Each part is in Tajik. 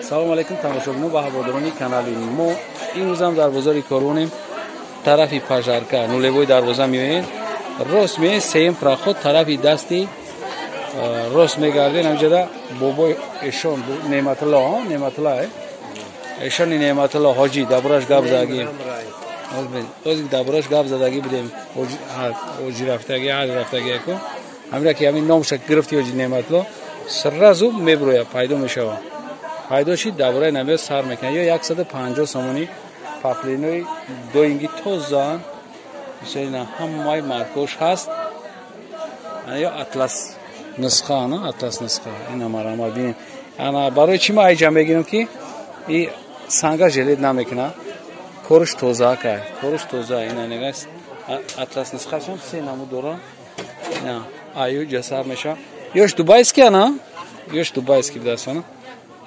салом алейкум тамошобинон ва ҳаводорони канали мо. имрӯзам дар бозори Корвонем, тарафи пажарка нулевой дарвоза меоем. рост меоем сеюм проход тарафи дасти рост мегардем. ҳамҷода бобои эшон неъматулло эшони неъматулло ҳоҷӣ дабураш гап задагим. ҳозир дабураш гап задагӣ будем. ҳоҷӣ рафтагӣ ҳаҷ рафтагиаку ҳамира ки ҳамин номша гирифти ҳоҷӣ неъматулло сразу меброяд пайдо мешавад. пайдо шид дабораи намеёд сар мекунад. ё 150 сомони паплинои доинги тозан ина ҳамаи маркош ҳаст. ё атлас нусха ина марамад бинем. ана барои чӣ ма айҷа мегирам ки и санга желед намекунад. корш тоза кай корш тоза ина негас атлас нусхашам се наму дора. ина аю ҷасар меша. ёш дубайский ана ёш дубайский дасана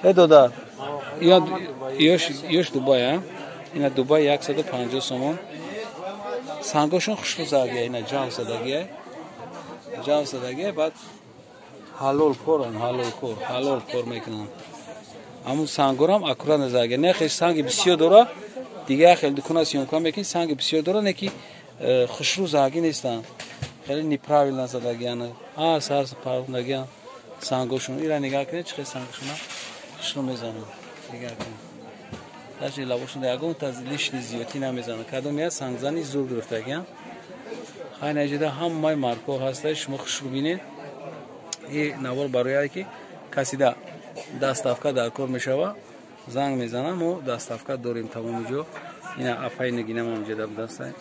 дода ёш дубай ина дубай 150 сомон. сангошон хушлу задагия ина ҷав задагия баъд ҳалол кор мекунам. аму сангорам аккурат задагия не хеш санги бисёр дора дига хел дукуна сёмка мекунӣ санги бисёр дора не ки хушлу задагӣ нестанд. хеле неправильно задагиана сар парвнагиан сангошон ира нигоҳ кунед чӣ хел сангошона хушлу мезанам. нигоҳ кунед даже лабошон ягон таз лишни зиёдӣ намезанам. кадом я сангзани зур гирифтагиан. хай наҷида ҳамаи марко ҳаста шумо хушлу бинед. и навор барояе ки каси да дастафка дар кор мешава занг мезанам. мо дастафка дорем тамоми ҷо. ина апай нагинам ҳамҷода будастай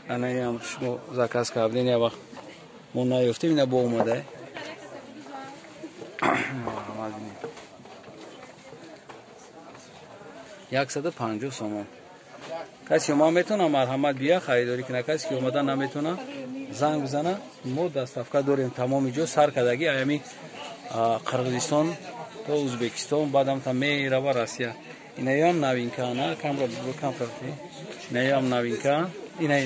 анаям шумо заказ карден я вақт мо наёфтем ина бо омадай. яксаду 50 сомон. каси омад метавона марҳамат бия харидорӣ кина. касе ки омада наметавона занг бизана. мо дастафка дорем тамоми ҷо сар кардагӣ аями қирғизистон то ӯзбекистон баъдам та мерава Россия. инаёам навинка на камра камфарти инаёам навинка ина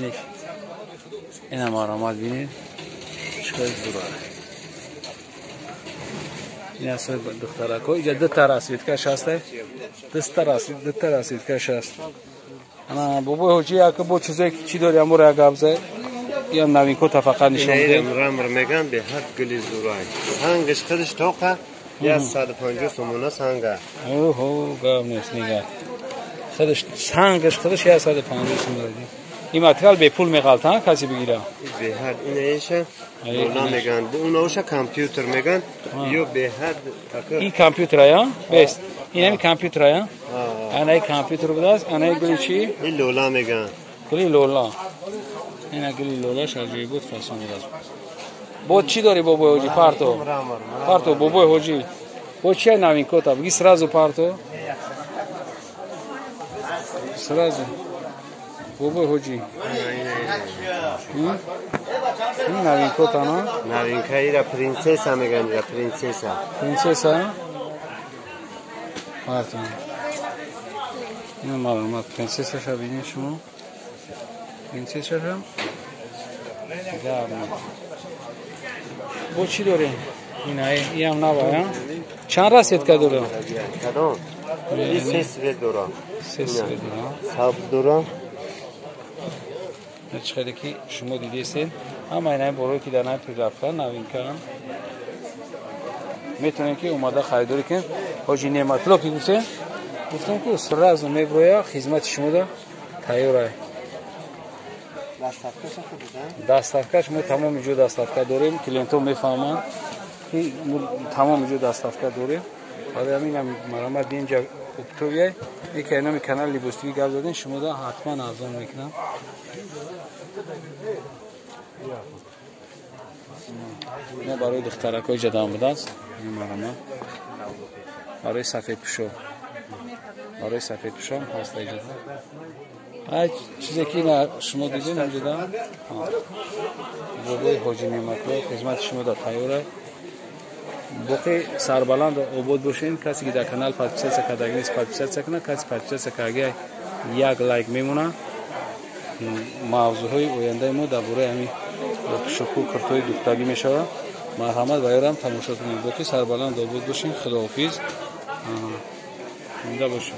ина марҳамат бинед чиқар зура. ина сои духтарако иҷа дута расветкаш ҳасте дута расветкаш ҳаст. ана бобои ҳоҷӣ яка бо чизое ки чӣ дори амуро як гап зад ям навинкота фақат нишон дем рамр меган беҳад гули зурай сангаш худаш тоқа 150 сомона санга оҳо гап нест нигар худаш сангаш худаш 150 сомона ди. این ماتریال به پول می‌غلطن کسی بگیره به هر اینایشه اونا میگن به اوناوشا کامپیوتر میگن یا به هر این کامپیوتر یا بس این هم کامپیوتر یا انا کامپیوتر بوداست انا گلی چی این لولا میگن گلی لولا اینا گلی لولا شجی بود فاصله می‌داد. بود چی داری بابا هوجی پارتو بابا هوجی بود چی نوین کوتا بگی سرازو پارتو سرازو بابا هوجی این نوینکوتا نه نوینکایی را پرنسسا میگن را پرنسسا پارتون این معلومات پرنسسا شو ببینید شما پرنسسا شو گرم با چی داره این هم نباید چند رسید که داره کدام این سه سوید داره سبز داره چقدر که شما دیدید همه اینای برای که در نهایت رفتن نوینکن میتونن که اومده خریداری کن حاجی نعمت‌الله که گفتم که سراز میبرویا خدمت شما دا تیاره دستافکش ما تمام جو دستافکا داریم کلینتو میفهمن که تمام جو دستافکا داریم حالا همین هم مرامت اینجا اکتوبیه یکی اینمی کانال لیبوستیگی گفت دادین شما دا حتما ارزان میکنم. نه برای دخترکای جدام بوده است این مرامت برای سفید پوشا هست ایجاد هر چیزی که شما دیدین اینجا بابای حاجی نعمت‌الله خدمت شما دا تیاره باقی سربلند آباد باشین. کسی که در کانال پادپیسیت کردگی نیست پادپیسیت کنه. کسی پادپیسیت کرده یک لایک میمونه. موضوعهای آینده ما درباره همین شکوه کرتوی دختری میشود. مرحمت بایرم تماشا کنید. با که سربلند آباد باشین. خداحافظ. اینجا باشین.